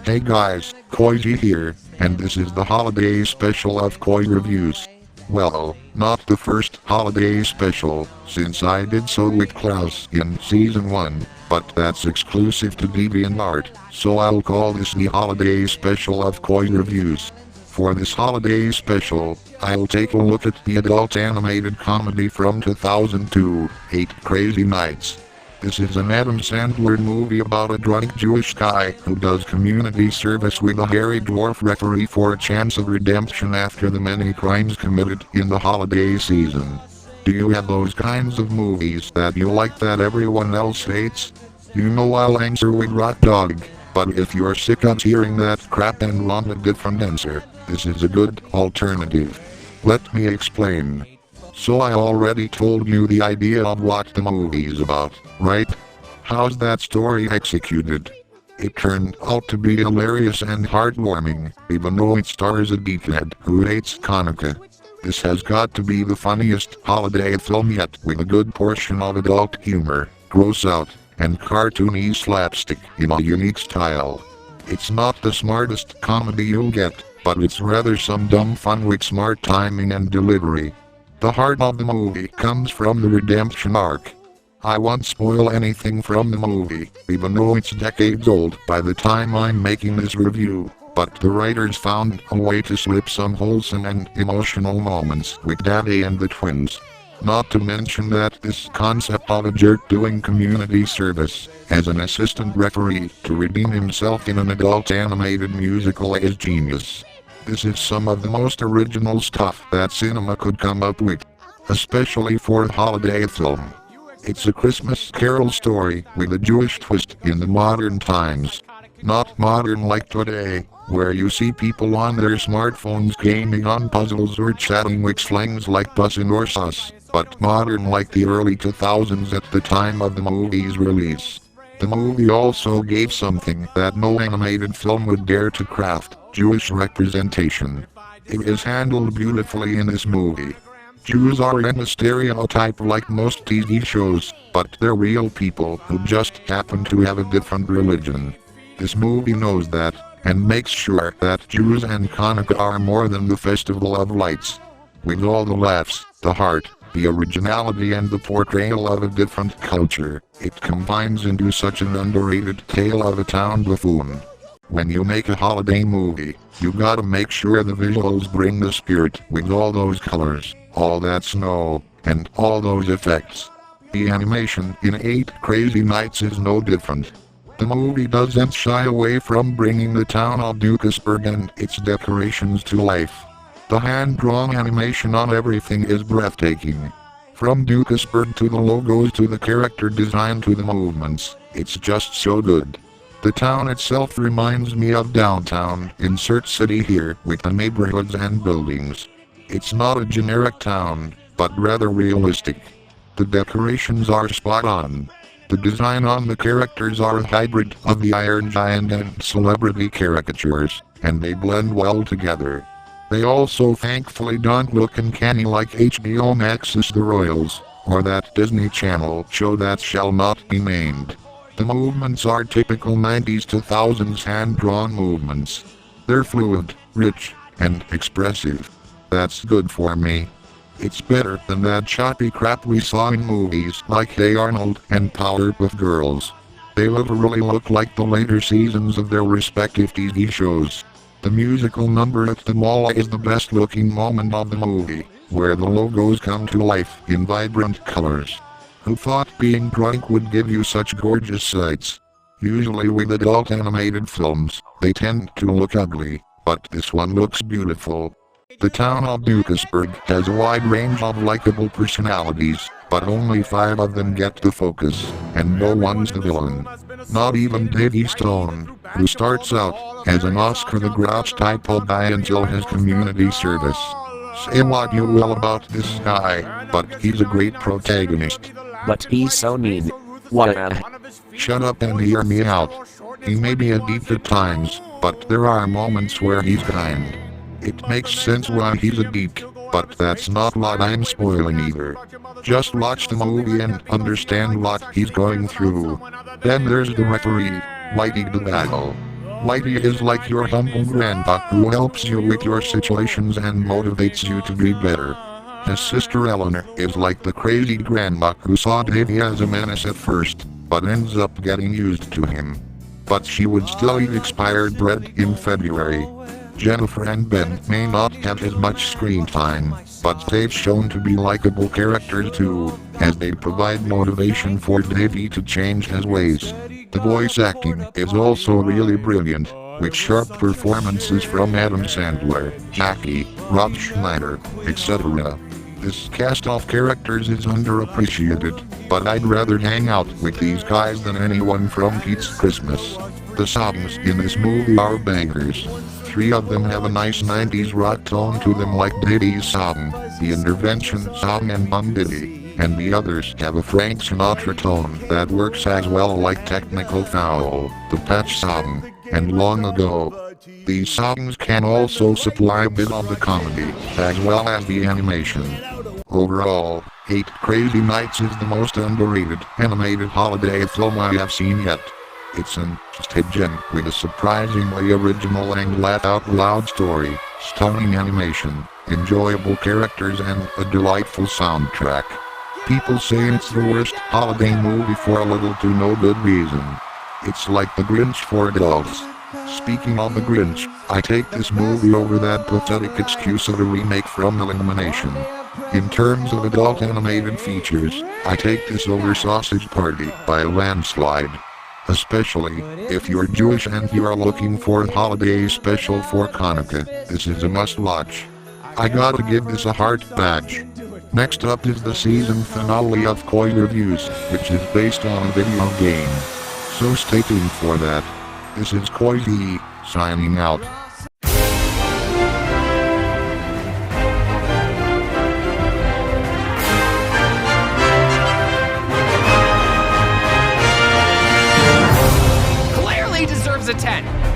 Hey guys, Couy here, and this is the holiday special of Couy Reviews. Well, not the first holiday special, since I did so with Klaus in Season 1, but that's exclusive to DeviantArt, so I'll call this the holiday special of Couy Reviews. For this holiday special, I'll take a look at the adult animated comedy from 2002, 8 Crazy Nights. This is an Adam Sandler movie about a drunk Jewish guy who does community service with a hairy dwarf referee for a chance of redemption after the many crimes committed in the holiday season. Do you have those kinds of movies that you like that everyone else hates? You know I'll answer with Rock Dog, but if you're sick of hearing that crap and want a different answer, this is a good alternative. Let me explain. So I already told you the idea of what the movie's about, right? How's that story executed? It turned out to be hilarious and heartwarming, even though it stars a geekhead who hates Hanukkah. This has got to be the funniest holiday film yet, with a good portion of adult humor, gross out, and cartoony slapstick in a unique style. It's not the smartest comedy you'll get, but it's rather some dumb fun with smart timing and delivery. The heart of the movie comes from the redemption arc. I won't spoil anything from the movie, even though it's decades old by the time I'm making this review, but the writers found a way to slip some wholesome and emotional moments with Daddy and the twins. Not to mention that this concept of a jerk doing community service as an assistant referee to redeem himself in an adult animated musical is genius. This is some of the most original stuff that cinema could come up with, especially for a holiday film. It's a Christmas Carol story with a Jewish twist in the modern times. Not modern like today, where you see people on their smartphones gaming on puzzles or chatting with slangs like bussin' or sus, but modern like the early 2000s at the time of the movie's release. The movie also gave something that no animated film would dare to craft: Jewish representation. It is handled beautifully in this movie. Jews aren't a stereotype like most TV shows, but they're real people who just happen to have a different religion. This movie knows that, and makes sure that Jews and Hanukkah are more than the festival of lights. With all the laughs, the heart, the originality and the portrayal of a different culture, it combines into such an underrated tale of a town buffoon. When you make a holiday movie, you gotta make sure the visuals bring the spirit with all those colors, all that snow, and all those effects. The animation in 8 Crazy Nights is no different. The movie doesn't shy away from bringing the town of Dukersburg and its decorations to life. The hand-drawn animation on everything is breathtaking. From Dukersburg to the logos to the character design to the movements, it's just so good. The town itself reminds me of downtown, insert city here, with the neighborhoods and buildings. It's not a generic town, but rather realistic. The decorations are spot on. The design on the characters are a hybrid of the Iron Giant and celebrity caricatures, and they blend well together. They also thankfully don't look uncanny like HBO Max's The Royals, or that Disney Channel show that shall not be named. The movements are typical 90s to 2000s hand-drawn movements. They're fluid, rich, and expressive. That's good for me. It's better than that choppy crap we saw in movies like Hey Arnold and Powerpuff Girls. They literally look like the later seasons of their respective TV shows. The musical number at the mall is the best looking moment of the movie, where the logos come to life in vibrant colors. Who thought being drunk would give you such gorgeous sights? Usually with adult animated films, they tend to look ugly, but this one looks beautiful. The town of Dukersburg has a wide range of likable personalities, but only 5 of them get the focus, and no one's the villain. Not even Davy Stone, who starts out as an Oscar the Grouch type of guy until his community service. Say what you will about this guy, but he's a great protagonist. But he's so mean. What a... Shut up and hear me out. He may be a geek at times, but there are moments where he's kind. It makes sense why he's a geek, but that's not what I'm spoiling either. Just watch the movie and understand what he's going through. Then there's the referee, Whitey the Battle. Whitey is like your humble grandpa who helps you with your situations and motivates you to be better. His sister Eleanor is like the crazy grandma who saw Davy as a menace at first, but ends up getting used to him. But she would still eat expired bread in February. Jennifer and Ben may not have as much screen time, but they've shown to be likable characters too, as they provide motivation for Davy to change his ways. The voice acting is also really brilliant, with sharp performances from Adam Sandler, Jackie, Rob Schneider, etc. This cast of characters is underappreciated, but I'd rather hang out with these guys than anyone from Pete's Christmas. The songs in this movie are bangers. 3 of them have a nice 90s rock tone to them, like Diddy's song, The Intervention song and Bum Diddy, and the others have a Frank Sinatra tone that works as well, like Technical Foul, The Patch song, and Long Ago. These songs can also supply a bit of the comedy, as well as the animation. Overall, 8 Crazy Nights is the most underrated animated holiday film I have seen yet. It's an gem with a surprisingly original and laugh-out-loud story, stunning animation, enjoyable characters, and a delightful soundtrack. People say it's the worst holiday movie for a little to no good reason. It's like The Grinch for adults. Speaking of The Grinch, I take this movie over that pathetic excuse of a remake from Illumination. In terms of adult animated features, I take this over Sausage Party by a landslide. Especially if you're Jewish and you are looking for a holiday special for Hanukkah, this is a must-watch. I gotta give this a heart badge. Next up is the season finale of Couy Reviews, which is based on a video game. So stay tuned for that. This is Couy V, signing out. Deserves a 10.